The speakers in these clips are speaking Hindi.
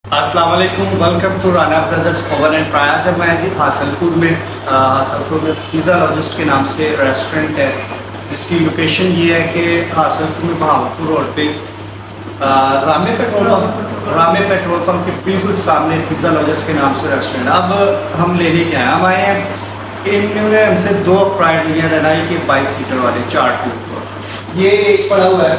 अस्सलाम वालेकुम, welcome to Rana brothers oven and fry. आज मैं जी हासलपुर में पिज़्ज़ा लॉजिस्ट के नाम से रेस्टोरेंट है, जिसकी लोकेशन ये है कि हासलपुर में बहावलपुर रोड पे रामे पेट्रोल पंप के बिल्कुल सामने पिज़्ज़ा लॉजिस्ट के नाम से रेस्टोरेंट। अब हम लेने के आए, हम आए हैं कि इन्होंने हमसे 2 फ्राइड लिए रनाई के 22 लीटर वाले 4 टूट। ये एक पड़ा हुआ है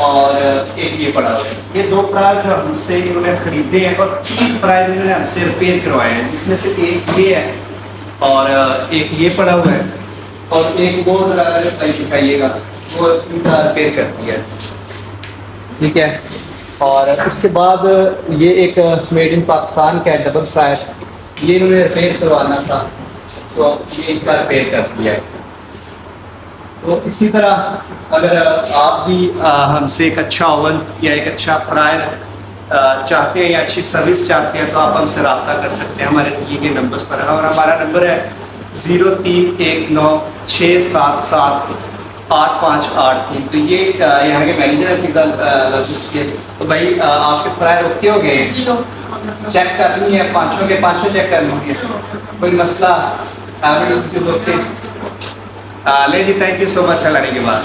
और एक ये पड़ा हुआ है। ये 2 फ्राई जो हमसे इन्होंने खरीदे हैं और 3 फ्राई इन्होंने हमसे रिपेयर करवाए हैं, जिसमें से एक ये है और एक ये पड़ा हुआ है और एक वो दिखाइएगा, वो इनका रिपेयर कर दिया है। ठीक है, और उसके बाद ये एक मेड इन पाकिस्तान का डबल फ्राई, ये इन्होंने रिपेयर करवाना था तो ये इनका रिपेयर कर दिया है। तो इसी तरह अगर आप भी हमसे एक अच्छा ओवन या एक अच्छा फ्रायर चाहते हैं या अच्छी सर्विस चाहते हैं, तो आप हमसे रब्ता कर सकते हैं हमारे दिए गए नंबर्स पर। और हमारा नंबर है 0319677853। तो ये यहाँ के मैनेजर है पिज़्ज़ा लॉजिस्ट के। तो भाई आपके फ्रायर ओके हो गए हैं? चेक करनी है, पाँचों चेक करनी है, कोई मसला ओके? ले जी, थैंक यू सो मच चलाने के बाद।